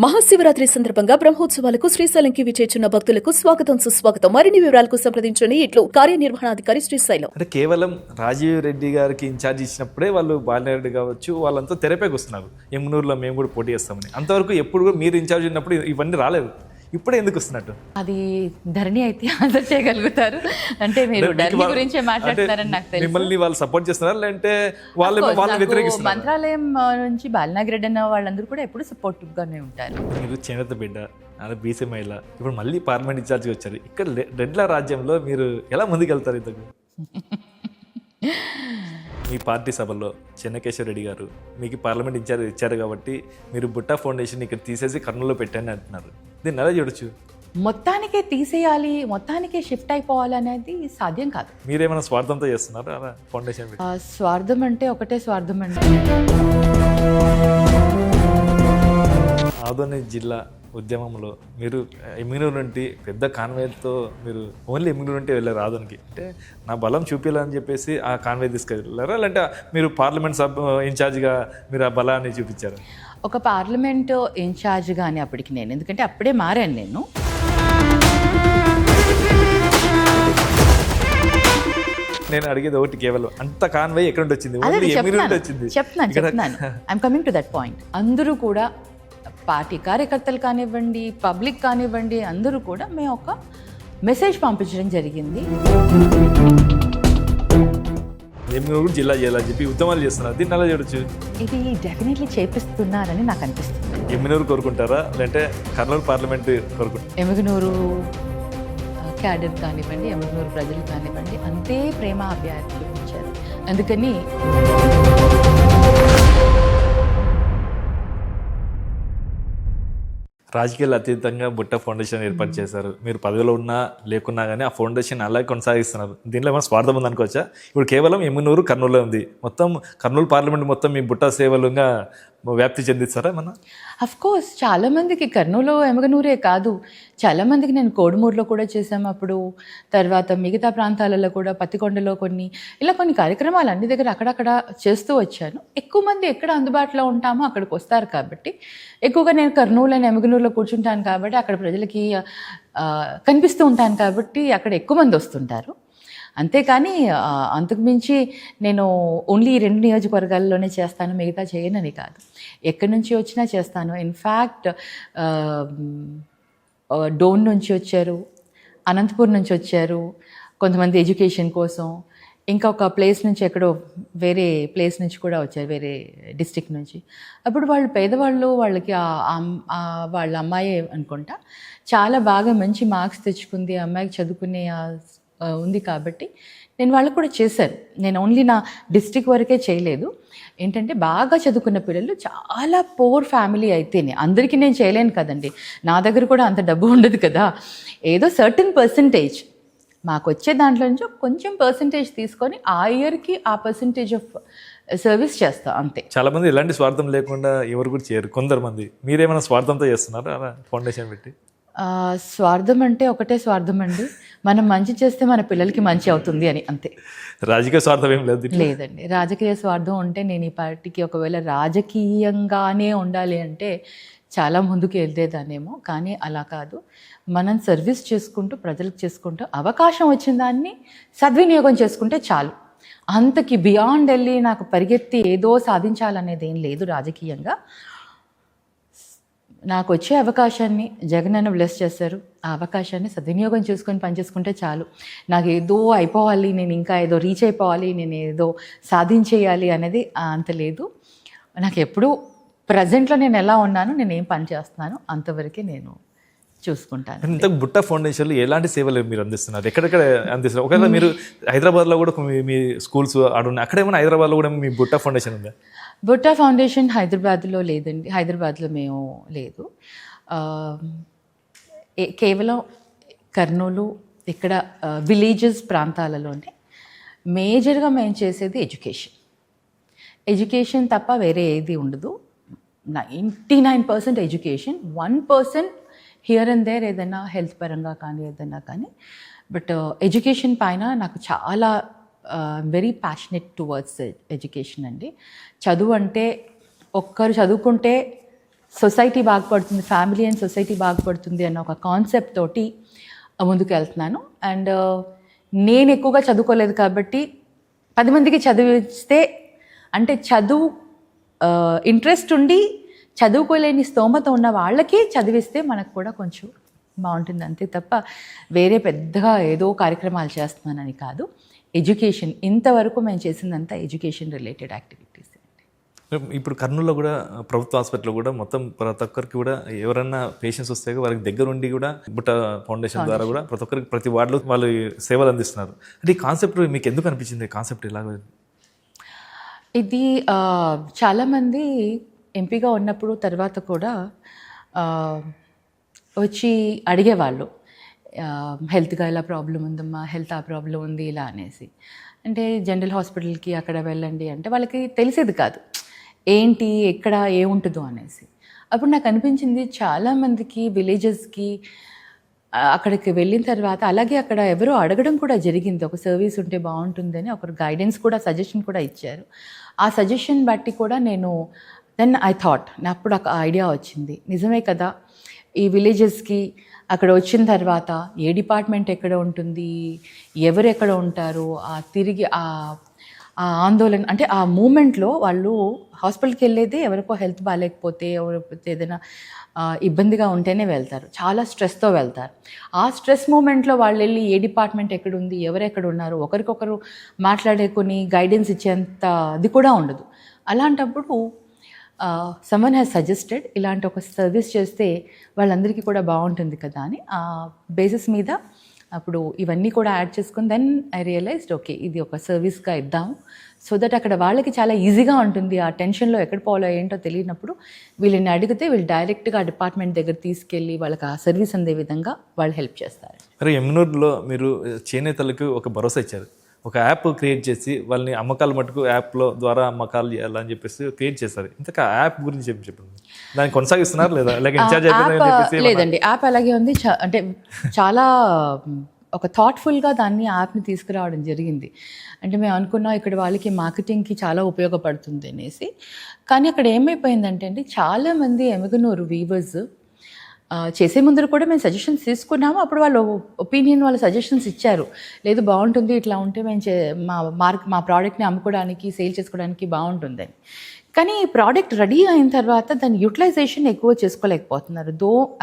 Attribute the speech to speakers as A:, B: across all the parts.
A: మహాశివరాత్రి సందర్భంగా బ్రహ్మోత్సవాలకు శ్రీశైలంకి విచేస్తున్న భక్తులకు స్వాగతం సుస్వాగతం. మరిన్ని వివరాలకు సంప్రదించండి. ఇట్లు కార్యనిర్వహణాధికారి శ్రీశైలం.
B: అంటే కేవలం రాజీవ్ రెడ్డి గారికి ఇన్ఛార్జ్ ఇచ్చినప్పుడే వాళ్ళు బాలినేరెడ్డి కావచ్చు వాళ్ళంతా తెరపైకి వస్తున్నారు. ఎమ్నూరులో మేము కూడా పోటీ చేస్తామని. అంతవరకు ఎప్పుడు కూడా మీరు ఇన్ఛార్జ్ ఉన్నప్పుడు ఇవన్నీ రాలేదు. ఇప్పుడే ఎందుకు వస్తున్నట్టు?
C: అది ధరణి అయితే ఆన్సర్ చేయగలుగుతారు. అంటే మీరు ధరణి గురించే మాట్లాడుతున్నారని నాకు తెలుసు.
B: మిమ్మల్ని వాళ్ళు సపోర్ట్ చేస్తున్నారు లేదంటే వాళ్ళు వ్యతిరేకిస్తున్నారు?
C: మంత్రాలయం నుంచి బాలనాగిరెడ్డి అన్న వాళ్ళందరూ కూడా ఎప్పుడు సపోర్టివ్ గానే ఉంటారు.
B: మీరు చేనేత బిడ్డ, అదే బీసీ మహిళ, ఇప్పుడు మళ్ళీ పార్లమెంట్ ఇన్ఛార్జ్గా వచ్చారు. ఇక్కడ రెడ్ల రాజ్యంలో మీరు ఎలా ముందుకెళ్తారు? ఇంతకు మీ పార్టీ సభలో చెన్నకేశ్వర రెడ్డి గారు మీకు పార్లమెంట్ ఇన్ఛార్జ్ ఇచ్చారు కాబట్టి మీరు బుట్టా ఫౌండేషన్ ఇక్కడ తీసేసి కర్నూలులో పెట్టారని అంటున్నారు. దీన్ని ఎలా చూడొచ్చు?
C: మొత్తానికే తీసేయాలి, మొత్తానికే షిఫ్ట్ అయిపోవాలి అనేది సాధ్యం కాదు.
B: మీరేమైనా స్వార్థంతో చేస్తున్నారా అలా ఫౌండేషన్?
C: స్వార్థం అంటే ఒకటే స్వార్థం అండి.
B: ఆదోని జిల్లా ఉద్యమంలో మీరు ఎమ్మిగనూరు నుండి పెద్ద కాన్వేతో మీరు ఓన్లీ ఎమ్మిగనూరు నుండి వెళ్ళారు ఆదోనికి. అంటే నా బలం చూపించాలని చెప్పేసి ఆ కాన్వే తీసుకెళ్ళారా లేదంటే మీరు పార్లమెంట్ ఇన్ఛార్జ్గా మీరు ఆ బలాన్ని చూపించారు?
C: ఒక పార్లమెంట్ ఇన్ఛార్జ్గా అని అప్పటికి నేను, ఎందుకంటే అప్పుడే మారాను నేను.
B: నేను అడిగేది ఒకటి, కేవలం అంత కాన్వే ఎక్కడ నుండి వచ్చింది?
C: చెప్తున్నాను. I'm coming to that point. అందరూ కూడా పార్టీ కార్యకర్తలు కానివ్వండి, పబ్లిక్ కానివ్వండి, అందరూ కూడా మేము ఒక మెసేజ్ పంపించడం జరిగింది.
B: ఎమ్మిగనూరు జిల్లా చేయాలని చెప్పి ఉద్యమాలు చేస్తున్నారు. దీన్ని ఎలా చూడొచ్చు?
C: ఇది డెఫినెట్లీ చేపిస్తున్నారని నాకు అనిపిస్తుంది.
B: ఎమ్మిగనూరు కోరుకుంటారా లేదంటే కర్నూలు పార్లమెంట్ కోరుకుంటారా?
C: ఎమ్మిగనూరు క్యాడర్ కానివ్వండి, ఎమ్మిగనూరు ప్రజలు కానివ్వండి, అంతే ప్రేమ అభ్యాసం చూపించారు. అందుకని
B: రాజకీయాలు అతీతంగా బుట్ట ఫౌండేషన్ ఏర్పాటు చేశారు. మీరు పదవిలో ఉన్నా లేకున్నా కానీ ఆ ఫౌండేషన్ అలాగే కొనసాగిస్తున్నారు. దీనిలో ఏమైనా స్వార్థం ఉందనుకోవచ్చా? ఇప్పుడు కేవలం ఎమ్మిగనూరు కర్నూలులో ఉంది. మొత్తం కర్నూలు పార్లమెంట్ మొత్తం మీ బుట్ట సేవలుగా వ్యాప్తి చెందిస్తారా ఏమన్నా?
C: అఫ్కోర్స్ చాలామందికి కర్నూలు ఎమ్మిగనూరే కాదు, చాలామందికి నేను కోడుమూరులో కూడా చేసాము. అప్పుడు తర్వాత మిగతా ప్రాంతాలలో కూడా పత్తికొండలో కొన్ని కార్యక్రమాలు అన్ని దగ్గర అక్కడక్కడ చేస్తూ వచ్చాను. ఎక్కువ మంది ఎక్కడ అందుబాటులో ఉంటామో అక్కడికి వస్తారు కాబట్టి, ఎక్కువగా నేను కర్నూలు అండ్ ఎమ్మిగనూరులో కూర్చుంటాను కాబట్టి అక్కడ ప్రజలకి కనిపిస్తూ ఉంటాను కాబట్టి అక్కడ ఎక్కువ మంది వస్తుంటారు. అంతేకాని అంతకుమించి నేను ఓన్లీ 2 నియోజకవర్గాల్లోనే చేస్తాను, మిగతా చేయనని కాదు. ఎక్కడి నుంచి వచ్చినా చేస్తాను. ఇన్ఫ్యాక్ట్ డోన్ నుంచి వచ్చారు, అనంతపూర్ నుంచి వచ్చారు కొంతమంది ఎడ్యుకేషన్ కోసం. ఇంకా ఒక ప్లేస్ నుంచి ఎక్కడో వేరే ప్లేస్ నుంచి కూడా వచ్చారు, వేరే డిస్ట్రిక్ట్ నుంచి. అప్పుడు వాళ్ళు పేదవాళ్ళు, వాళ్ళకి వాళ్ళ అమ్మాయి అనుకుంటా చాలా బాగా మంచి మార్క్స్ తెచ్చుకుంది, అమ్మాయికి చదువుకునే ఉంది కాబట్టి నేను వాళ్ళకు కూడా చేశాను. నేను ఓన్లీ నా డిస్ట్రిక్ట్ వరకే చేయలేదు. ఏంటంటే బాగా చదువుకున్న పిల్లలు, చాలా పూర్ ఫ్యామిలీ అయితేనే, అందరికీ నేను చేయలేను కదండి, నా దగ్గర కూడా అంత డబ్బు ఉండదు కదా. ఏదో సర్టన్ పర్సంటేజ్ మాకు వచ్చే దాంట్లో నుంచి కొంచెం పర్సంటేజ్ తీసుకొని ఆ ఇయర్కి ఆ పర్సంటేజ్ ఆఫ్ సర్వీస్ చేస్తా, అంతే.
B: చాలా మంది ఎలాంటి స్వార్థం లేకుండా ఎవరు కూడా చేయరు. కొందరు మంది, మీరేమైనా స్వార్థంతో చేస్తున్నారా అలా ఫౌండేషన్ పెట్టి?
C: స్వార్థం అంటే ఒకటే స్వార్థం అండి, మనం మంచి చేస్తే మన పిల్లలకి మంచి అవుతుంది అని, అంతే.
B: రాజకీయ స్వార్థం ఏం లేదు?
C: లేదండి, రాజకీయ స్వార్థం ఉంటే నేను ఈ పార్టీకి ఒకవేళ రాజకీయంగానే ఉండాలి అంటే చాలా ముందుకు వెళ్తేదానేమో, కానీ అలా కాదు. మనం సర్వీస్ చేసుకుంటూ, ప్రజలకు చేసుకుంటూ, అవకాశం వచ్చిన దాన్ని సద్వినియోగం చేసుకుంటే చాలు. అంతకి బియాండ్ వెళ్ళి నాకు పరిగెత్తి ఏదో సాధించాలనేది ఏం లేదు రాజకీయంగా. నాకు వచ్చే అవకాశాన్ని జగన్ అన్న బ్లెస్ చేశారు, ఆ అవకాశాన్ని సద్వినియోగం చేసుకొని పనిచేసుకుంటే చాలు. నాకు ఏదో అయిపోవాలి, నేను ఇంకా ఏదో రీచ్ అయిపోవాలి, నేను ఏదో సాధించేయాలి అనేది అంత లేదు. నాకు ఎప్పుడూ ప్రజెంట్లో నేను ఎలా ఉన్నాను, నేను ఏం పని చేస్తున్నాను అంతవరకే నేను చూసుకుంటాను.
B: ఇంత బుట్ట ఫౌండేషన్లో ఎలాంటి సేవలు మీరు అందిస్తున్నారు? ఎక్కడెక్కడ అందిస్తున్నారు? ఒకవేళ మీరు హైదరాబాద్లో కూడా మీ స్కూల్స్ ఆడున్నాయి, అక్కడ ఏమైనా హైదరాబాద్లో కూడా మీ బుట్ట ఫౌండేషన్ ఉందా?
C: బుట్టా ఫౌండేషన్ హైదరాబాద్లో లేదండి, హైదరాబాద్లో మేము లేదు. కేవలం కర్నూలు ఇక్కడ విలేజెస్ ప్రాంతాలలోనే మేజర్గా మేము చేసేది ఎడ్యుకేషన్ తప్ప వేరే ఏది ఉండదు. 99% ఎడ్యుకేషన్, 1% హియర్ అండ్ దేర్ ఏదైనా హెల్త్ పరంగా కానీ ఏదైనా కానీ. బట్ ఎడ్యుకేషన్ పైన నాకు చాలా వెరీ ప్యాషనెట్ టువర్డ్స్ ఎడ్యుకేషన్ అండి. చదువు అంటే ఒక్కరు చదువుకుంటే సొసైటీ బాగుపడుతుంది, ఫ్యామిలీ అండ్ సొసైటీ బాగుపడుతుంది అన్న ఒక కాన్సెప్ట్ తోటి ముందుకు వెళ్తున్నాను. అండ్ నేను ఎక్కువగా చదువుకోలేదు కాబట్టి 10 మందికి చదివిస్తే, అంటే చదువు ఇంట్రెస్ట్ ఉండి చదువుకోలేని స్తోమత ఉన్న వాళ్ళకి చదివిస్తే మనకు కూడా కొంచెం బాగుంటుంది, అంతే తప్ప వేరే పెద్దగా ఏదో కార్యక్రమాలు చేస్తున్నానని కాదు. ఎడ్యుకేషన్, ఇంతవరకు మేము చేసిందంతా ఎడ్యుకేషన్ రిలేటెడ్ యాక్టివిటీస్.
B: ఇప్పుడు కర్నూలులో కూడా ప్రభుత్వ హాస్పిటల్లో కూడా మొత్తం ప్రతి ఒక్కరికి కూడా ఎవరైనా పేషెంట్స్ వస్తే వారికి దగ్గర ఉండి కూడా బుట్ట ఫౌండేషన్ ద్వారా కూడా ప్రతి ఒక్కరికి ప్రతి వార్డులో వాళ్ళు సేవలు అందిస్తున్నారు. అంటే ఈ కాన్సెప్ట్ మీకు ఎందుకు అనిపించింది? కాన్సెప్ట్ ఎలాగ?
C: ఇది చాలామంది ఎంపీగా ఉన్నప్పుడు తర్వాత కూడా వచ్చి అడిగేవాళ్ళు, హెల్త్గా ఇలా ప్రాబ్లం ఉందమ్మా, హెల్త్ ఆ ప్రాబ్లం ఉంది ఇలా అనేసి. అంటే జనరల్ హాస్పిటల్కి అక్కడ వెళ్ళండి అంటే వాళ్ళకి తెలిసేది కాదు ఏంటి ఎక్కడ ఏముంటుందో అనేసి. అప్పుడు నాకు అనిపించింది చాలామందికి విలేజెస్కి అక్కడికి వెళ్ళిన తర్వాత అలాగే అక్కడ ఎవరో అడగడం కూడా జరిగింది, ఒక సర్వీస్ ఉంటే బాగుంటుందని ఒకరు గైడెన్స్ కూడా, సజెషన్ కూడా ఇచ్చారు. ఆ సజెషన్ బట్టి కూడా నేను దెన్ ఐ థాట్, అప్పుడు ఒక ఐడియా వచ్చింది, నిజమే కదా, ఈ విలేజెస్కి అక్కడ వచ్చిన తర్వాత ఏ డిపార్ట్మెంట్ ఎక్కడ ఉంటుంది, ఎవరు ఎక్కడ ఉంటారు, ఆ తిరిగి ఆ ఆందోళన, అంటే ఆ మూమెంట్లో వాళ్ళు హాస్పిటల్కి వెళ్ళేదే ఎవరికో హెల్త్ బాగాలేకపోతే, ఎవరికైతే ఏదైనా ఇబ్బందిగా ఉంటేనే వెళ్తారు, చాలా స్ట్రెస్తో వెళ్తారు. ఆ స్ట్రెస్ మూమెంట్లో వాళ్ళు వెళ్ళి ఏ డిపార్ట్మెంట్ ఎక్కడుంది, ఎవరెక్కడ ఉన్నారు, ఒకరికొకరు మాట్లాడుకొని గైడెన్స్ ఇచ్చేంత అది కూడా ఉండదు. అలాంటప్పుడు సమ్మన్ హ్యాస్ సజెస్టెడ్ ఇలాంటి ఒక సర్వీస్ చేస్తే వాళ్ళందరికీ కూడా బాగుంటుంది కదా అని ఆ బేసిస్ మీద అప్పుడు ఇవన్నీ కూడా యాడ్ చేసుకుని దెన్ ఐ రియలైజ్డ్ ఓకే ఇది ఒక సర్వీస్గా ఇద్దాము, సో దట్ అక్కడ వాళ్ళకి చాలా ఈజీగా ఉంటుంది. ఆ టెన్షన్లో ఎక్కడ పోవాలో ఏంటో తెలియనప్పుడు వీళ్ళని అడిగితే వీళ్ళు డైరెక్ట్గా ఆ డిపార్ట్మెంట్ దగ్గర తీసుకెళ్ళి వాళ్ళకి ఆ సర్వీస్ అందే విధంగా వాళ్ళు హెల్ప్ చేస్తారు.
B: మరి ఎమ్మెనూరులో మీరు చేనేతలకు ఒక భరోసా ఇచ్చారు, ఒక యాప్ క్రియేట్ చేసి వాళ్ళని అమ్మకాలు మటుకు యాప్లో ద్వారా అమ్మకాలు చేయాలని చెప్పేసి క్రియేట్ చేస్తారు. ఇంతక ఆ యాప్ గురించి చెప్పండి, దాన్ని కొనసాగిస్తున్నారు లేదా?
C: లేదండి, యాప్ అలాగే ఉంది. అంటే చాలా ఒక థాట్ఫుల్గా దాన్ని యాప్ని తీసుకురావడం జరిగింది. అంటే మేము అనుకున్నాం ఇక్కడ వాళ్ళకి మార్కెటింగ్కి చాలా ఉపయోగపడుతుంది అనేసి. కానీ అక్కడ ఏమైపోయిందంటే అండి, చాలామంది ఎమ్మెగనూరు వీవర్స్ చేసే ముందర కూడా మేము సజెషన్స్ తీసుకున్నాము. అప్పుడు వాళ్ళ ఒపీనియన్, వాళ్ళ సజెషన్స్ ఇచ్చారు, లేదు బాగుంటుంది ఇట్లా ఉంటే మేము మా ప్రోడక్ట్ని అమ్ముకోవడానికి, సేల్ చేసుకోవడానికి బాగుంటుందని. కానీ ఈ ప్రోడక్ట్ రెడీ అయిన తర్వాత దాని యూటిలైజేషన్ ఎక్కువ చేసుకోలేకపోతున్నారు.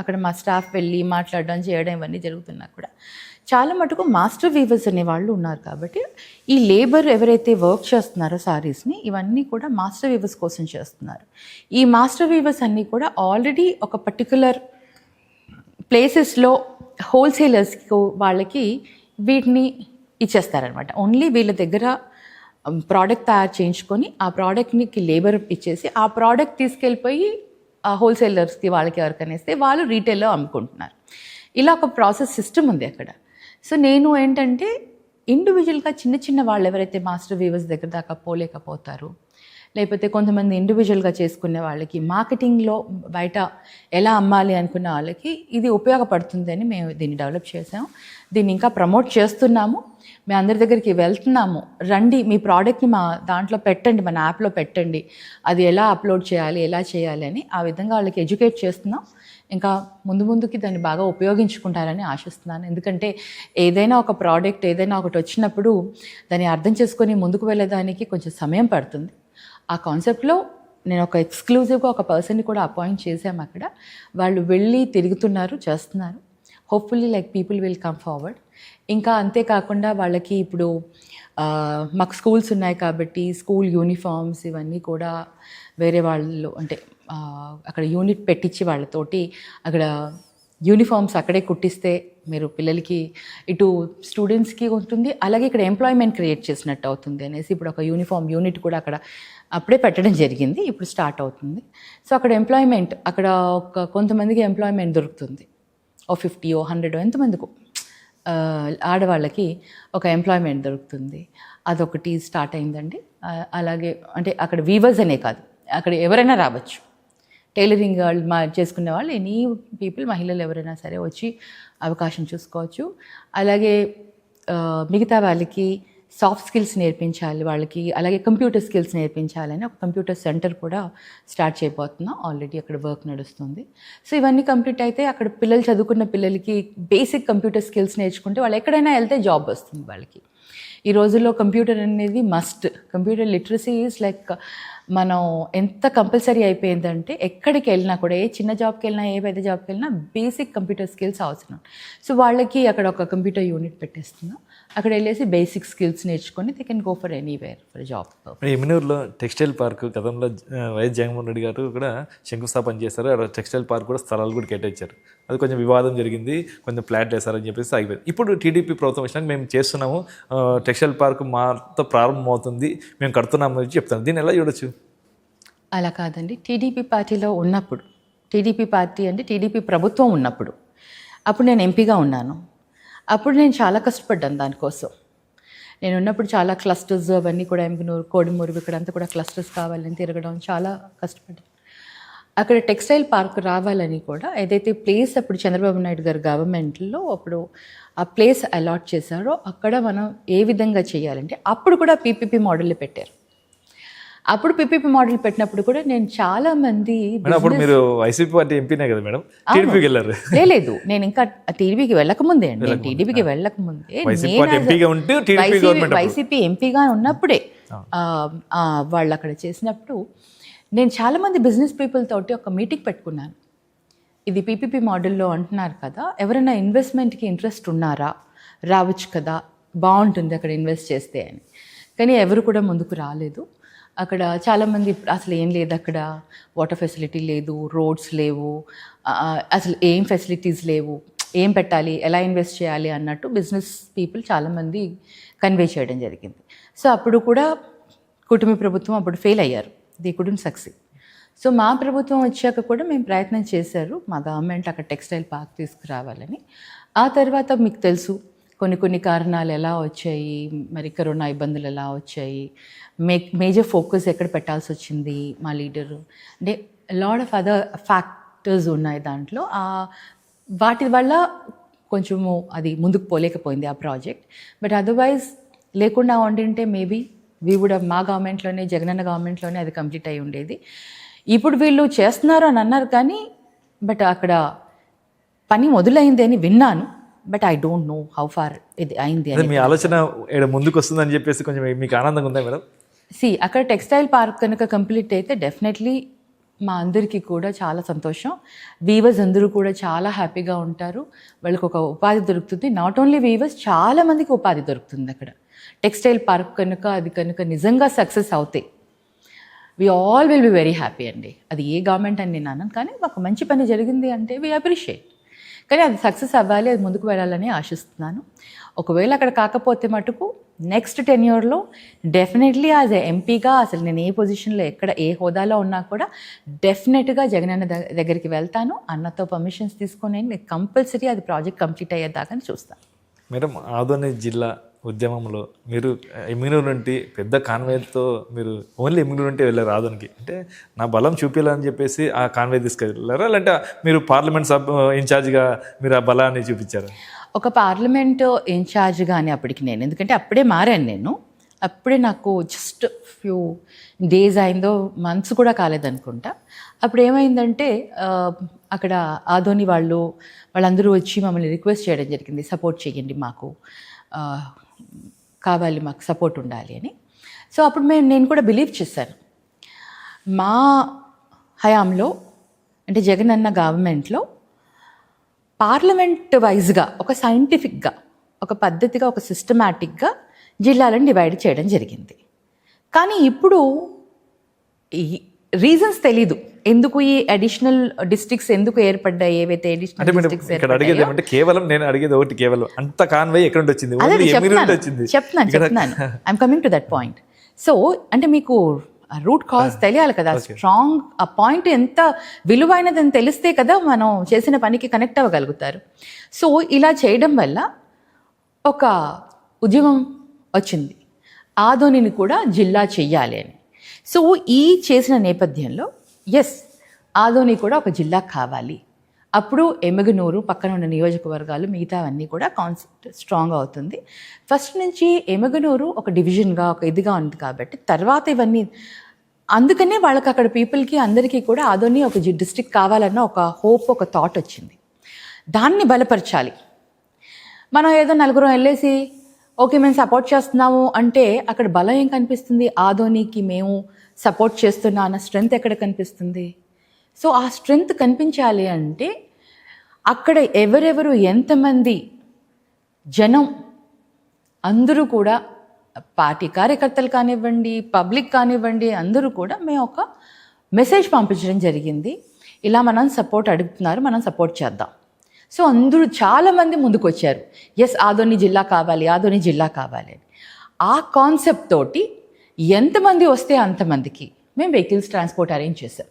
C: అక్కడ మా స్టాఫ్ వెళ్ళి మాట్లాడడం, చేయడం ఇవన్నీ జరుగుతున్నా కూడా చాలా మటుకు మాస్టర్ వీవర్స్ అనే వాళ్ళు ఉన్నారు. కాబట్టి ఈ లేబర్ ఎవరైతే వర్క్ చేస్తున్నారో సారీస్ని, ఇవన్నీ కూడా మాస్టర్ వీవర్స్ కోసం చేస్తున్నారు. ఈ మాస్టర్ వీవర్స్ అన్నీ కూడా ఆల్రెడీ ఒక పర్టికులర్ ప్లేసెస్లో హోల్సేలర్స్కి వాళ్ళకి వీటిని ఇచ్చేస్తారనమాట. ఓన్లీ వీళ్ళ దగ్గర ప్రోడక్ట్ తయారు చేయించుకొని ఆ ప్రోడక్ట్కి లేబర్ ఇచ్చేసి ఆ ప్రోడక్ట్ తీసుకెళ్ళిపోయి ఆ హోల్సేలర్స్కి వాళ్ళకి ఎవరికనేస్తే వాళ్ళు రీటైల్లో అమ్ముకుంటున్నారు. ఇలా ఒక ప్రాసెస్ సిస్టమ్ ఉంది అక్కడ. సో నేను ఏంటంటే ఇండివిజువల్గా చిన్న చిన్న వాళ్ళు ఎవరైతే మాస్టర్ వీవర్స్ దగ్గర దాకా పోలేకపోతారు, లేకపోతే కొంతమంది ఇండివిజువల్గా చేసుకునే వాళ్ళకి మార్కెటింగ్లో బయట ఎలా అమ్మాలి అనుకున్న వాళ్ళకి ఇది ఉపయోగపడుతుంది అని మేము దీన్ని డెవలప్ చేసాము. దీన్ని ఇంకా ప్రమోట్ చేస్తున్నాము. మేము అందరి దగ్గరికి వెళ్తున్నాము, రండి మీ ప్రోడక్ట్ని మా దాంట్లో పెట్టండి, మన యాప్లో పెట్టండి, అది ఎలా అప్లోడ్ చేయాలి, ఎలా చేయాలి అని ఆ విధంగా వాళ్ళకి ఎడ్యుకేట్ చేస్తున్నాం. ఇంకా ముందుకి దాన్ని బాగా ఉపయోగించుకుంటారని ఆశిస్తున్నాను. ఎందుకంటే ఏదైనా ఒక ప్రోడక్ట్, ఏదైనా ఒకటి వచ్చినప్పుడు దాన్ని అర్థం చేసుకొని ముందుకు వెళ్ళడానికి కొంచెం సమయం పడుతుంది. ఆ కాన్సెప్ట్లో నేను ఒక ఎక్స్క్లూజివ్గా ఒక పర్సన్ని కూడా అపాయింట్ చేశాము అక్కడ. వాళ్ళు వెళ్ళి తిరుగుతున్నారు, చేస్తున్నారు. Hopefully like people will come forward. ఇంకా అంతేకాకుండా వాళ్ళకి ఇప్పుడు మాకు స్కూల్స్ ఉన్నాయి కాబట్టి స్కూల్ యూనిఫామ్స్ ఇవన్నీ కూడా వేరే వాళ్ళు, అంటే అక్కడ యూనిట్ పెట్టించి వాళ్ళతోటి అక్కడ యూనిఫామ్స్ అక్కడే కుట్టిస్తే మీరు పిల్లలకి ఇటు స్టూడెంట్స్కి ఉంటుంది, అలాగే ఇక్కడ ఎంప్లాయ్మెంట్ క్రియేట్ చేసినట్టు అవుతుంది అనేసి ఇప్పుడు ఒక యూనిఫామ్ యూనిట్ కూడా అక్కడ అప్పుడే పెట్టడం జరిగింది, ఇప్పుడు స్టార్ట్ అవుతుంది. సో అక్కడ ఎంప్లాయ్మెంట్, అక్కడ కొంతమందికి ఎంప్లాయ్మెంట్ దొరుకుతుంది, 50 100 ఎంతమందికి ఆడవాళ్ళకి ఒక ఎంప్లాయ్మెంట్ దొరుకుతుంది. అదొకటి స్టార్ట్ అయిందండి. అలాగే అంటే అక్కడ వీవర్స్ అనే కాదు, అక్కడ ఎవరైనా రావచ్చు, టైలరింగ్ వాళ్ళు చేసుకునే వాళ్ళు, ఎనీ పీపుల్, మహిళలు ఎవరైనా సరే వచ్చి అవకాశం చూసుకోవచ్చు. అలాగే మిగతా వాళ్ళకి సాఫ్ట్ స్కిల్స్ నేర్పించాలి వాళ్ళకి, అలాగే కంప్యూటర్ స్కిల్స్ నేర్పించాలని ఒక కంప్యూటర్ సెంటర్ కూడా స్టార్ట్ చేయబోతున్నాం. ఆల్రెడీ అక్కడ వర్క్ నడుస్తుంది. సో ఇవన్నీ కంప్లీట్ అయితే అక్కడ పిల్లలు చదువుకున్న పిల్లలకి బేసిక్ కంప్యూటర్ స్కిల్స్ నేర్చుకుంటే వాళ్ళు ఎక్కడైనా వెళ్తే జాబ్ వస్తుంది వాళ్ళకి. ఈ రోజుల్లో కంప్యూటర్ అనేది must. Computer literacy is like మనం ఎంత కంపల్సరీ అయిపోయిందంటే ఎక్కడికి వెళ్ళినా కూడా, ఏ చిన్న జాబ్కి వెళ్ళినా ఏ పెద్ద జాబ్కి వెళ్ళినా బేసిక్ కంప్యూటర్ స్కిల్స్ అవసరం. సో వాళ్ళకి అక్కడ ఒక కంప్యూటర్ యూనిట్ పెట్టేస్తున్నాం. అక్కడ వెళ్ళేసి బేసిక్ స్కిల్స్ నేర్చుకొని they can go for anywhere for job.
B: ఎమ్మినూరులో టెక్స్టైల్ పార్క్ గతంలో వైఎస్ జగన్మోహన్ రెడ్డి గారు కూడా శంకుస్థాపన చేశారు. అక్కడ టెక్స్టైల్ పార్క్ కూడా స్థలాలు కూడా కేటాయించారు. అది కొంచెం వివాదం జరిగింది, కొంచెం ఫ్లాట్ వేశారని చెప్పేసి ఆగిపోయింది. ఇప్పుడు టీడీపీ ప్రభుత్వం వచ్చినాక మేము చేస్తున్నాము, టెక్స్టైల్ పార్క్ మాతో ప్రారంభమవుతుంది, మేము కడుతున్నామని చెప్తాను. దీన్ని ఎలా చూడొచ్చు?
C: అలా కాదండి. టీడీపీ పార్టీలో ఉన్నప్పుడు, టీడీపీ పార్టీ అంటే టీడీపీ ప్రభుత్వం ఉన్నప్పుడు, అప్పుడు నేను ఎంపీగా ఉన్నాను. అప్పుడు నేను చాలా కష్టపడ్డాను దానికోసం. నేను ఉన్నప్పుడు చాలా క్లస్టర్స్ అవన్నీ కూడా ఎమ్మిగనూరు, కోడిమూరు ఇక్కడంతా కూడా క్లస్టర్స్ కావాలని తిరగడం చాలా కష్టపడ్డాను. అక్కడ టెక్స్టైల్ పార్క్ రావాలని కూడా ఏదైతే ప్లేస్ అప్పుడు చంద్రబాబు నాయుడు గారు గవర్నమెంట్లో అప్పుడు ఆ ప్లేస్ అలాట్ చేశారో అక్కడ మనం ఏ విధంగా చేయాలంటే అప్పుడు కూడా పీపీపీ మోడల్ పెట్టారు. అప్పుడు పీపీపీ మోడల్ పెట్టినప్పుడు కూడా నేను చాలా మంది
B: అప్పుడు మీరు వైసీపీ పార్టీ ఎంపీనే కదా మేడం, టీడీపీకి వెళ్ళారు?
C: లేదు, నేను ఇంకా టీడీపీకి వెళ్ళకముందే అండి. నేను టీడీపీకి వెళ్ళకముందే వైసీపీ ఎంపీగా ఉన్నప్పుడే వాళ్ళు అక్కడ చేసినప్పుడు నేను చాలామంది బిజినెస్ పీపుల్ తోటి ఒక మీటింగ్ పెట్టుకున్నాను. ఇది పీపీపీ మోడల్లో అంటున్నారు కదా, ఎవరైనా ఇన్వెస్ట్మెంట్కి ఇంట్రెస్ట్ ఉన్నారా, రావచ్చు కదా, బాగుంటుంది అక్కడ ఇన్వెస్ట్ చేస్తే అని. కానీ ఎవరు కూడా ముందుకు రాలేదు. అక్కడ చాలామంది అసలు ఏం లేదు, అక్కడ వాటర్ ఫెసిలిటీ లేదు, రోడ్స్ లేవు, అసలు ఏం ఫెసిలిటీస్ లేవు, ఏం పెట్టాలి, ఎలా ఇన్వెస్ట్ చేయాలి అన్నట్టు బిజినెస్ పీపుల్ చాలామంది కన్వే చేయడం జరిగింది. సో అప్పుడు కూడా కుటుంబ ప్రభుత్వం అప్పుడు ఫెయిల్ అయ్యారు, దే కుడెంట్ సక్సీడ్. సో మా ప్రభుత్వం వచ్చాక కూడా మేము ప్రయత్నం చేశారు, మా గవర్నమెంట్ అక్కడ టెక్స్టైల్ పార్క్ తీసుకురావాలని. ఆ తర్వాత మీకు తెలుసు కొన్ని కారణాలు ఎలా వచ్చాయి, మరి కరోనా ఇబ్బందులు ఎలా వచ్చాయి, మేజర్ ఫోకస్ ఎక్కడ పెట్టాల్సి వచ్చింది మా లీడరు, అంటే లాట్ ఆఫ్ అదర్ ఫ్యాక్టర్స్ ఉన్నాయి దాంట్లో. వాటి వల్ల కొంచెము అది ముందుకు పోలేకపోయింది ఆ ప్రాజెక్ట్. బట్ అదర్వైజ్ లేకుండా ఉండింటే మేబీ వీ వుడ్ మా గవర్నమెంట్లోనే, జగనన్న గవర్నమెంట్లోనే అది కంప్లీట్ అయి ఉండేది. ఇప్పుడు వీళ్ళు చేస్తున్నారు అని అన్నారు కానీ బట్ అక్కడ పని మొదలైంది అని విన్నాను. But I don't know how far ఇది అయింది అని.
B: మీ ఆలోచన ముందుకు వస్తుందని చెప్పేసి కొంచెం మీకు ఆనందంగా ఉందా మేడం?
C: అక్కడ టెక్స్టైల్ పార్క్ కనుక కంప్లీట్ అయితే డెఫినెట్లీ మా అందరికీ కూడా చాలా సంతోషం. వీవర్స్ అందరూ కూడా చాలా హ్యాపీగా ఉంటారు, వాళ్ళకి ఒక ఉపాధి దొరుకుతుంది. నాట్ ఓన్లీ వీవర్స్, చాలామందికి ఉపాధి దొరుకుతుంది అక్కడ. టెక్స్టైల్ పార్క్ కనుక అది కనుక నిజంగా సక్సెస్ అవుతాయి, we all will be very happy అండి. అది ఏ గవర్నమెంట్ అని నేను అన్నాను, కానీ ఒక మంచి పని జరిగింది అంటే వీ అప్రిషియేట్. కానీ అది సక్సెస్ అవ్వాలి, అది ముందుకు వెళ్ళాలని ఆశిస్తున్నాను. ఒకవేళ అక్కడ కాకపోతే మటుకు నెక్స్ట్ 10 yearsలో డెఫినెట్లీ యాజ్ ఎంపీగా అసలు నేను ఏ పొజిషన్లో ఎక్కడ ఏ హోదాలో ఉన్నా కూడా డెఫినెట్గా జగనన్న దగ్గరికి వెళ్తాను. అన్నతో పర్మిషన్స్ తీసుకొని నేను కంపల్సరీ అది ప్రాజెక్ట్ కంప్లీట్ అయ్యేదాకా చూస్తాను.
B: మేడం, ఆదోని జిల్లా ఉద్యమంలో మీరు ఎమ్మిగనూరు నుండి పెద్ద కాన్వేతో మీరు ఓన్లీ ఎమ్మిగనూరు నుండి వెళ్ళారు ఆదోనికి, అంటే నా బలం చూపించాలని చెప్పేసి ఆ కాన్వే తీసుకెళ్ళారా, లేదంటే మీరు పార్లమెంట్ ఇన్ఛార్జ్గా మీరు ఆ బలాన్ని చూపించారు?
C: ఒక పార్లమెంట్ ఇన్ఛార్జ్గానే అప్పటికి నేను, ఎందుకంటే అప్పుడే మారాను నేను, అప్పుడే నాకు జస్ట్ ఫ్యూ డేస్ అయిందో, మంత్స్ కూడా కాలేదనుకుంటా. అప్పుడు ఏమైందంటే అక్కడ ఆదోని వాళ్ళందరూ వచ్చి మమ్మల్ని రిక్వెస్ట్ చేయడం జరిగింది, సపోర్ట్ చేయండి, మాకు కావాలి, మాకు సపోర్ట్ ఉండాలి అని. సో అప్పుడు నేను కూడా బిలీవ్ చేశాను. మా హయాంలో అంటే జగనన్న గవర్నమెంట్లో పార్లమెంట్ వైజ్గా ఒక సైంటిఫిక్గా, ఒక పద్ధతిగా, ఒక సిస్టమాటిక్గా జిల్లాలను డివైడ్ చేయడం జరిగింది. కానీ ఇప్పుడు ఈ రీజన్స్ తెలీదు ఎందుకు ఈ అడిషనల్ డిస్ట్రిక్ట్స్ ఎందుకు ఏర్పడ్డాయి, ఏవైతే అడిషనల్ డిస్ట్రిక్ట్స్
B: ఏర్పడ్డాయి. కేవలం నేను అడిగేది ఒకటి, కేవలం అంత కాన్వే ఎక్కడ వచ్చింది?
C: చెప్తున్నాను. I'm coming to that point. So అంటే మీకు రూట్ కాజ్ తెలియాలి కదా, స్ట్రాంగ్ ఆ పాయింట్ ఎంత విలువైనదని తెలిస్తే కదా మనం చేసిన పనికి కనెక్ట్ అవ్వగలుగుతారు. సో ఇలా చేయడం వల్ల ఒక ఉద్యమం వచ్చింది, ఆదోనిని కూడా జిల్లా చెయ్యాలి అని. సో ఈ చేసిన నేపథ్యంలో ఎస్, ఆదోని కూడా ఒక జిల్లా కావాలి, అప్పుడు ఎమ్మిగనూరు పక్కన ఉన్న నియోజకవర్గాలు మిగతావన్నీ కూడా కాన్సెప్ట్ స్ట్రాంగ్ అవుతుంది. ఫస్ట్ నుంచి ఎమ్మిగనూరు ఒక డివిజన్గా ఒక ఇదిగా ఉంది కాబట్టి తర్వాత ఇవన్నీ అందుకనే వాళ్ళకి అక్కడ పీపుల్కి అందరికీ కూడా ఆదోని ఒక డిస్ట్రిక్ట్ కావాలన్న ఒక హోప్, ఒక థాట్ వచ్చింది. దాన్ని బలపరచాలి. మనం ఏదో నలుగురం వెళ్ళేసి ఓకే మేము సపోర్ట్ చేస్తున్నాము అంటే అక్కడ బలం ఏం కనిపిస్తుంది? ఆదోనికి మేము సపోర్ట్ చేస్తున్నా అన్న స్ట్రెంగ్త్ ఎక్కడ కనిపిస్తుంది? సో ఆ స్ట్రెంగ్త్ కనిపించాలి అంటే అక్కడ ఎవరెవరు ఎంతమంది జనం అందరూ కూడా పార్టీ కార్యకర్తలు కానివ్వండి, పబ్లిక్ కానివ్వండి, అందరూ కూడా మేము ఒక మెసేజ్ పంపించడం జరిగింది. ఇలా మనం సపోర్ట్ అడుగుతున్నారు, మనం సపోర్ట్ చేద్దాం. సో అందరూ చాలామంది ముందుకు వచ్చారు. ఎస్ ఆదోని జిల్లా కావాలి, ఆదోని జిల్లా కావాలి అని. ఆ కాన్సెప్ట్ తోటి ఎంతమంది వస్తే అంతమందికి మేము వెహికల్స్ ట్రాన్స్పోర్ట్ అరేంజ్ చేసాం.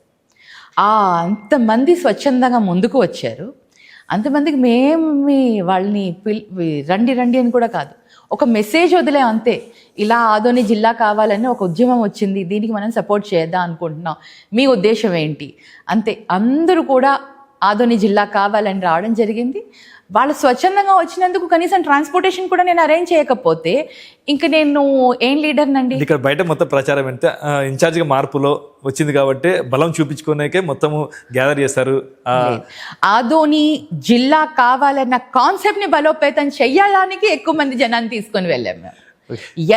C: అంతమంది స్వచ్ఛందంగా ముందుకు వచ్చారు. అంతమందికి మేము వాళ్ళని రండి రండి అని కూడా కాదు, ఒక మెసేజ్ వదిలే అంతే. ఇలా ఆదోని జిల్లా కావాలని ఒక ఉద్యమం వచ్చింది, దీనికి మనం సపోర్ట్ చేద్దాం అనుకుంటున్నాం, మీ ఉద్దేశం ఏంటి అంతే. అందరూ కూడా ఆదోని జిల్లా కావాలని రావడం జరిగింది. వాళ్ళు స్వచ్ఛందంగా వచ్చినందుకు కనీసం ట్రాన్స్పోర్టేషన్ కూడా నేను అరేంజ్ చేయకపోతే ఇంక నేను ఏం లీడర్ నండి.
B: ఇక్కడ బయట మొత్తం ప్రచారం అంటే ఇన్ఛార్జ్గా మార్పులో వచ్చింది కాబట్టి బలం చూపించుకునేకే మొత్తము గ్యాదర్ చేస్తారు.
C: ఆదోని జిల్లా కావాలన్న కాన్సెప్ట్ని బలోపేతం చెయ్యడానికి ఎక్కువ మంది జనాన్ని తీసుకొని వెళ్ళాం మేము.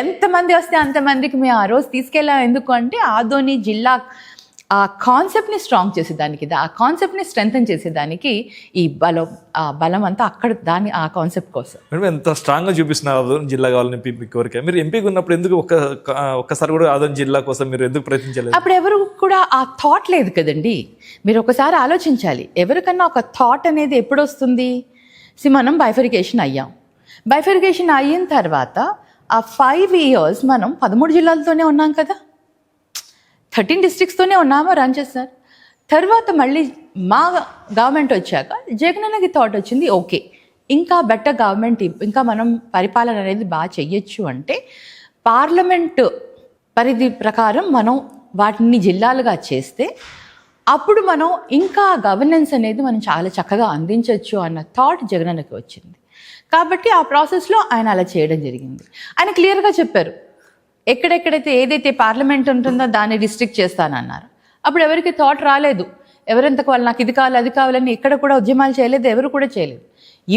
C: ఎంతమంది వస్తే అంతమందికి మేము ఆ రోజు తీసుకెళ్ళాం. ఎందుకు అంటే ఆదోని జిల్లా ఆ కాన్సెప్ట్ని స్ట్రాంగ్ చేసేదానికి, ఆ కాన్సెప్ట్ని స్ట్రెంథన్ చేసేదానికి ఈ బలం అంతా అక్కడ ఆ కాన్సెప్ట్ కోసం.
B: మేడం ఎంత స్ట్రాంగ్గా చూపిస్తున్నారు జిల్లా కావాలని మీ కోరిక. మీరు ఎంపీగా ఉన్నప్పుడు ఎందుకు ఒక్కసారి కూడా ఆదోని జిల్లా కోసం మీరు ఎందుకు ప్రయత్నించలేదు?
C: అప్పుడు ఎవరు కూడా ఆ థాట్ లేదు కదండి. మీరు ఒకసారి ఆలోచించాలి, ఎవరికన్నా ఒక థాట్ అనేది ఎప్పుడు వస్తుంది? మనం బైఫరికేషన్ అయ్యాం. బైఫరికేషన్ అయిన తర్వాత ఆ 5 years మనం 13 జిల్లాలతోనే ఉన్నాం కదా, 13 districtsతోనే ఉన్నామో రన్ చేస్తారు. తర్వాత మళ్ళీ మా గవర్నమెంట్ వచ్చాక జగన్ అన్నకి థాట్ వచ్చింది, ఓకే ఇంకా బెటర్ గవర్నమెంట్, ఇంకా మనం పరిపాలన అనేది బాగా చెయ్యొచ్చు అంటే పార్లమెంటు పరిధి ప్రకారం మనం వాటిని జిల్లాలుగా చేస్తే అప్పుడు మనం ఇంకా గవర్నెన్స్ అనేది మనం చాలా చక్కగా అందించవచ్చు అన్న థాట్ జగన్ అన్నకి వచ్చింది. కాబట్టి ఆ ప్రాసెస్లో ఆయన అలా చేయడం జరిగింది. ఆయన క్లియర్గా చెప్పారు, ఎక్కడెక్కడైతే ఏదైతే పార్లమెంట్ ఉంటుందో దాన్ని డిస్ట్రిక్ట్ చేస్తానన్నారు. అప్పుడు ఎవరికి థాట్ రాలేదు, ఎవరెంతకు వాళ్ళు నాకు ఇది కావాలి అది కావాలని ఎక్కడ కూడా ఉద్యమాలు చేయలేదు, ఎవరు కూడా చేయలేదు.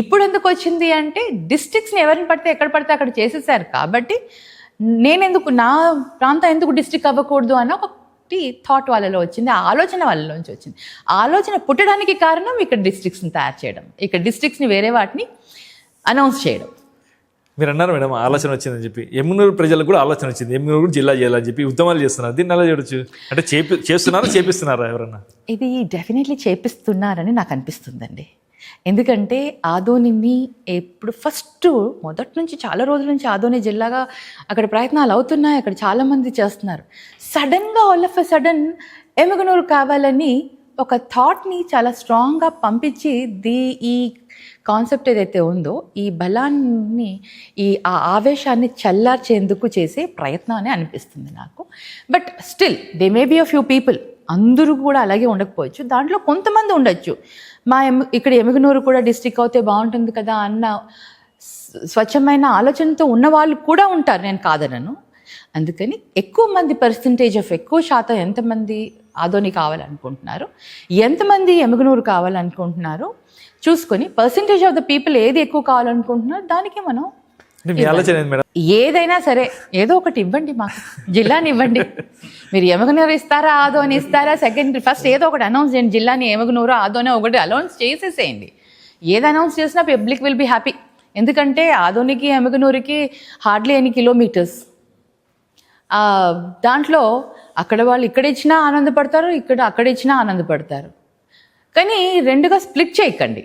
C: ఇప్పుడు ఎందుకు వచ్చింది అంటే డిస్ట్రిక్ట్స్ని ఎవరిని పడితే ఎక్కడ పడితే అక్కడ చేసేసారు. కాబట్టి నేనెందుకు, నా ప్రాంతం ఎందుకు డిస్ట్రిక్ట్ అవ్వకూడదు అన్న ఒకటి థాట్ వాళ్ళలో వచ్చింది, ఆలోచన వాళ్ళలోంచి వచ్చింది. ఆలోచన పుట్టడానికి కారణం ఇక్కడ డిస్ట్రిక్ట్స్ని తయారు చేయడం, ఇక్కడ డిస్ట్రిక్ట్స్ని వేరే వాటిని అనౌన్స్ చేయడం.
B: మీరు అన్నారు మేడం ఆలోచన వచ్చిందని చెప్పి, ఎమ్మిగనూరు ప్రజలకు కూడా ఆలోచన వచ్చింది, ఎమ్మిగనూరు కూడా జిల్లా చేయాలని చెప్పి ఉద్యమాలు చేస్తున్నారు. దీన్ని ఎలా చూడొచ్చు? అంటే చేస్తున్నారా చేపిస్తున్నారా ఎవరన్నా?
C: ఇది డెఫినెట్లీ చేపిస్తున్నారని నాకు అనిపిస్తుందండి. ఎందుకంటే ఆదోనిని ఎప్పుడు మొదటి నుంచి చాలా రోజుల నుంచి ఆదోని జిల్లాగా అక్కడ ప్రయత్నాలు అవుతున్నాయి, అక్కడ చాలామంది చేస్తున్నారు. సడన్గా all of a sudden Emmiganur కావాలని ఒక థాట్ని చాలా స్ట్రాంగ్గా పంపించి ఈ కాన్సెప్ట్ ఏదైతే ఉందో ఈ బలాన్ని, ఆ ఆవేశాన్ని చల్లార్చేందుకు చేసే ప్రయత్నం అని అనిపిస్తుంది నాకు. But still they may be a few people, అందరూ కూడా అలాగే ఉండకపోవచ్చు, దాంట్లో కొంతమంది ఉండొచ్చు. ఇక్కడ ఎమ్మిగనూరు కూడా డిస్ట్రిక్ట్ అవుతే బాగుంటుంది కదా అన్న స్వచ్ఛమైన ఆలోచనతో ఉన్న వాళ్ళు కూడా ఉంటారు, నేను కాదనను. అందుకని ఎక్కువ మంది ఎక్కువ శాతం ఎంతమంది ఆదోని కావాలనుకుంటున్నారు, ఎంతమంది ఎమ్మిగనూరు కావాలనుకుంటున్నారు చూసుకొని పర్సంటేజ్ ఆఫ్ ద పీపుల్ ఏది ఎక్కువ కావాలనుకుంటున్నారో దానికి మనం ఏదైనా సరే ఏదో ఒకటి ఇవ్వండి, మాకు జిల్లాని ఇవ్వండి. మీరు ఎమ్మిగనూరు ఇస్తారా ఆదోని ఇస్తారా, ఫస్ట్ ఏదో ఒకటి అనౌన్స్ చేయండి. జిల్లాని ఎమ్మిగనూరు ఆదోని ఒకటి అనౌన్స్ చేసేసేయండి. ఏది అనౌన్స్ చేసినా పబ్లిక్ విల్ బీ హ్యాపీ. ఎందుకంటే ఆదోనికి ఎమ్మిగనూరుకి హార్డ్లీ ఎన్ని కిలోమీటర్స్. దాంట్లో అక్కడ వాళ్ళు ఇక్కడ ఇచ్చినా ఆనందపడతారు, అక్కడ ఇచ్చినా ఆనందపడతారు. కానీ రెండుగా స్ప్లిట్ చేయకండి.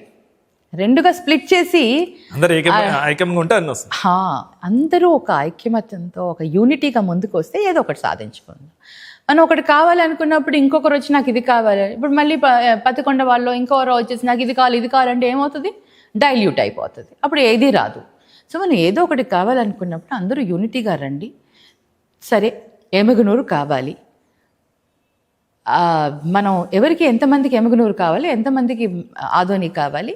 C: రెండుగా స్ప్లిట్ చేసి అందరూ ఒక ఐక్యమత్యంతో ఒక యూనిటీగా ముందుకు వస్తే ఏదో ఒకటి సాధించుకుందాం. మనం ఒకటి కావాలనుకున్నప్పుడు ఇంకొకరు వచ్చి నాకు ఇది కావాలి, ఇప్పుడు మళ్ళీ పతికొండ వాళ్ళు ఇంకొకరు వచ్చేసి నాకు ఇది కావాలంటే ఏమవుతుంది? డైల్యూట్ అయిపోతుంది, అప్పుడు ఏది రాదు. సో మనం ఏదో ఒకటి కావాలనుకున్నప్పుడు అందరూ యూనిటీగా రండి. సరే ఎమ్మిగనూరు కావాలి, మనం ఎవరికి ఎంతమందికి ఎమ్మిగనూరు కావాలి, ఎంతమందికి ఆదోని కావాలి,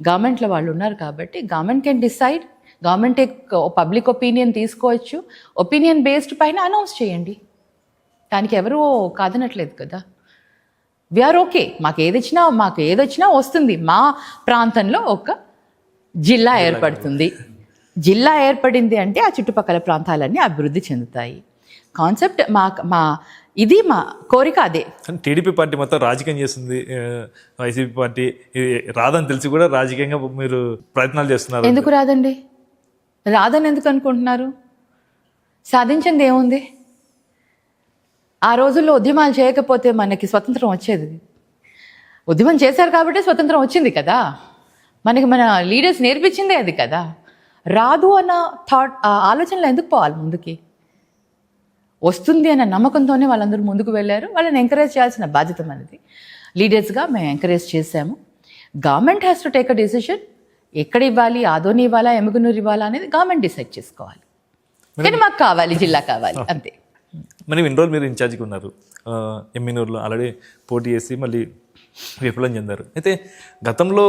C: గవర్నమెంట్లో వాళ్ళు ఉన్నారు కాబట్టి government can decide, government public opinion తీసుకోవచ్చు, ఒపీనియన్ బేస్డ్ పైన అనౌన్స్ చేయండి. దానికి ఎవరు కాదనట్లేదు కదా. వీఆర్ ఓకే, మాకు ఏదొచ్చినా వస్తుంది. మా ప్రాంతంలో ఒక జిల్లా ఏర్పడుతుంది. జిల్లా ఏర్పడింది అంటే ఆ చుట్టుపక్కల ప్రాంతాలన్నీ అభివృద్ధి చెందుతాయి. కాన్సెప్ట్ ఇది మా కోరిక అదే.
B: టీడీపీ పార్టీ మొత్తం రాజకీయం చేస్తుంది, వైసీపీ పార్టీ ఇది రాదని తెలిసి కూడా రాజకీయంగా మీరు ప్రయత్నాలు చేస్తున్నారు.
C: ఎందుకు రాదండి? రాదని ఎందుకు అనుకుంటున్నారు? సాధించింది ఏముంది? ఆ రోజుల్లో ఉద్యమాలు చేయకపోతే మనకి స్వతంత్రం వచ్చేది. ఉద్యమం చేశారు కాబట్టి స్వతంత్రం వచ్చింది కదా. మన లీడర్స్ నేర్పించిందే అది కదా. రాదు అన్న ఆలోచనలో ఎందుకు పోవాలి ముందుకి? వస్తుంది అన్న నమ్మకంతోనే వాళ్ళందరూ ముందుకు వెళ్ళారు. వాళ్ళని ఎంకరేజ్ చేయాల్సిన బాధ్యత మనది. లీడర్స్గా మేము ఎంకరేజ్ చేశాము. Government has to take a decision. ఎక్కడ ఇవ్వాలి, ఆదోని ఇవ్వాలా, ఎమ్మిగనూరు ఇవ్వాలా అనేది గవర్నమెంట్ డిసైడ్ చేసుకోవాలి. కానీ మాకు కావాలి, జిల్లా కావాలి, అంతే.
B: మరి ఇన్ని రోజులు మీరు ఇన్ఛార్జ్గా ఉన్నారు, ఎమ్మిగనూరులో ఆల్రెడీ పోటీ చేసి మళ్ళీ విఫలం చెందారు. అయితే గతంలో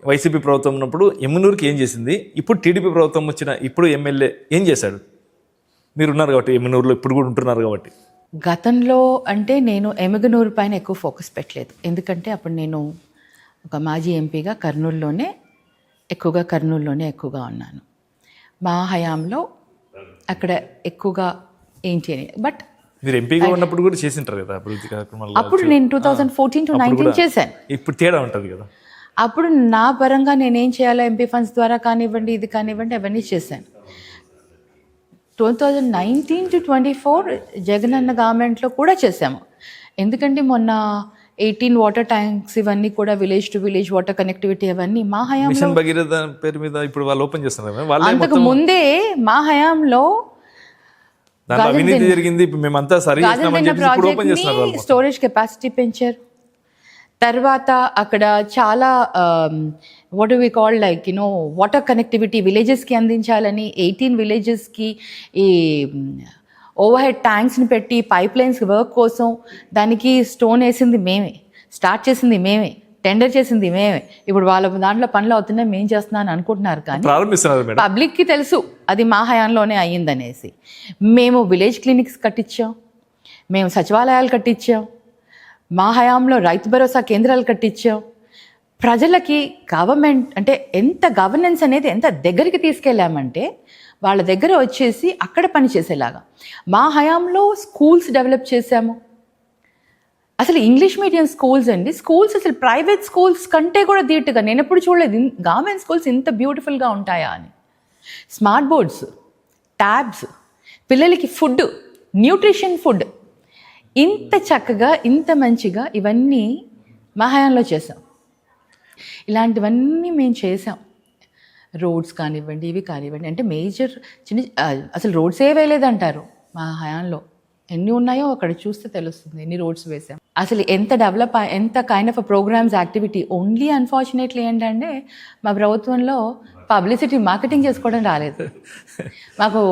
B: వైసీపీ ప్రభుత్వం ఉన్నప్పుడు ఎమ్మిగనూరుకి ఏం చేసింది, ఇప్పుడు టీడీపీ ప్రభుత్వం వచ్చిన ఇప్పుడు ఎమ్మెల్యే ఏం చేశాడు? మీరు ఉన్నారు కాబట్టి, ఎమ్మిగనూరులో ఇప్పుడు కూడా ఉంటున్నారు కాబట్టి.
C: గతంలో అంటే నేను ఎమ్మిగనూరు పైన ఎక్కువ ఫోకస్ పెట్టలేదు. ఎందుకంటే అప్పుడు నేను ఒక మాజీ ఎంపీగా కర్నూలులోనే ఎక్కువగా ఉన్నాను. మా హయాంలో అక్కడ ఎక్కువగా ఏంటి అని. బట్
B: మీరు ఎంపీగా ఉన్నప్పుడు కూడా చేసింటారు కదా అభివృద్ధి కార్యక్రమాలు.
C: అప్పుడు నేను 2014 to 19 చేశాను.
B: ఇప్పుడు తేడా ఉంటుంది కదా.
C: అప్పుడు నా పరంగా నేనేం చేయాలో ఎంపీ ఫండ్స్ ద్వారా కానివ్వండి, ఇది కానివ్వండి, అవన్నీ చేశాను. 2019 to 24 జగనన్న గవర్నమెంట్లో కూడా చేశాము. ఎందుకంటే మొన్న 18 వాటర్ ట్యాంక్స్ ఇవన్నీ కూడా village to village water connectivity అవన్నీ మా హయాంలో,
B: మిషన్ భగీరథ పేరు మీద ఇప్పుడు వాళ్ళు ఓపెన్ చేస్తున్నారు.
C: అంతకు ముందే మా హయాంలో
B: అవినీతి జరిగింది. మేమంతా సరి
C: స్టోరేజ్ కెపాసిటీ పెంచారు. తర్వాత అక్కడ చాలా what we call like water connectivity విలేజెస్కి అందించాలని 18 విలేజెస్కి ఈ ఓవర్ హెడ్ ట్యాంక్స్ని పెట్టి పైప్ లైన్స్ వర్క్ కోసం దానికి స్టోన్ వేసింది మేమే, స్టార్ట్ చేసింది మేమే, టెండర్ చేసింది మేమే. ఇప్పుడు వాళ్ళ దాంట్లో పనులు అవుతున్నాయి, మేం చేస్తున్నాను అనుకుంటున్నారు. కానీ పబ్లిక్కి తెలుసు అది మా హయాంలోనే అయ్యిందనేసి. మేము విలేజ్ క్లినిక్స్ కట్టించాం, మేము సచివాలయాలు కట్టించాం, మా హయాంలో రైతు భరోసా కేంద్రాలు కట్టించాం. ప్రజలకి గవర్నమెంట్ అంటే ఎంత గవర్నెన్స్ అనేది ఎంత దగ్గరికి తీసుకెళ్ళామంటే వాళ్ళ దగ్గర వచ్చేసి అక్కడ పని చేసేలాగా. మా హయాంలో స్కూల్స్ డెవలప్ చేశాము. అసలు ఇంగ్లీష్ మీడియం స్కూల్స్ అసలు ప్రైవేట్ స్కూల్స్ కంటే కూడా ధీటుగా నేను ఎప్పుడు చూడలేదు. గవర్నమెంట్ స్కూల్స్ ఇంత బ్యూటిఫుల్గా ఉంటాయా అని. స్మార్ట్ బోర్డ్స్, ట్యాబ్స్, పిల్లలకి ఫుడ్, న్యూట్రిషన్ ఫుడ్ ఇంత చక్కగా ఇంత మంచిగా ఇవన్నీ మా హయాంలో చేసాం. ఇలాంటివన్నీ మేము చేసాం. రోడ్స్ కానివ్వండి, ఇవి కానివ్వండి, అంటే మేజర్ అసలు రోడ్సే వేయలేదంటారు మా హయాంలో. ఎన్ని ఉన్నాయో అక్కడ చూస్తే తెలుస్తుంది ఎన్ని రోడ్స్ వేసాం. అసలు ఎంత kind of programmes activity. Only unfortunately ఏంటంటే మా ప్రభుత్వంలో పబ్లిసిటీ మార్కెటింగ్ చేసుకోవడం రాలేదు. మాకు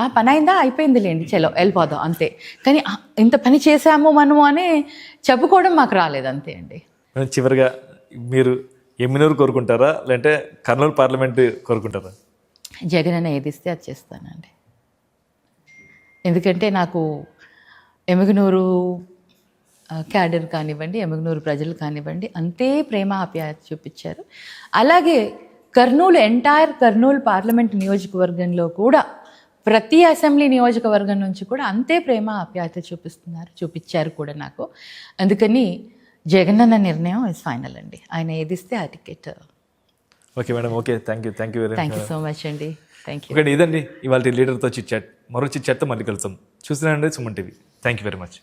C: ఆ పని అయిందా, అయిపోయింది లేండి, చలో వెళ్ళిపోదాం అంతే. కానీ ఇంత పని చేశాము మనము అని చెప్పుకోవడం మాకు రాలేదు, అంతే అండి.
B: చివరిగా మీరు ఎమ్మిగనూరు కోరుకుంటారా లేదంటే కర్నూలు పార్లమెంట్ కోరుకుంటారా?
C: జగనన్న ఏదిస్తే అది చేస్తానండి. ఎందుకంటే నాకు ఎమ్మిగనూరు క్యాడర్ కానివ్వండి, ఎమ్మిగనూరు ప్రజలు కానివ్వండి అంతే ప్రేమ ఆప్యాయత చూపించారు. అలాగే ఎంటైర్ కర్నూలు పార్లమెంట్ నియోజకవర్గంలో కూడా ప్రతి అసెంబ్లీ నియోజకవర్గం నుంచి కూడా అంతే ప్రేమ ఆప్యాయత చూపించారు కూడా నాకు. అందుకని జగనన్న నిర్ణయం ఇస్ ఫైనల్ అండి. ఆయన ఏదిస్తే ఆ ticket.
B: Okay madam, okay, thank you
C: thank you so much అండి. Thank you.
B: ఓకే, ఇదండి ఇవాళ లీడర్తో చిట్ చాట్. మరో చిట్ చాట్తో మళ్ళీ కలుస్తాం. చూస్తున్నానండి Suman TV. Thank you very much.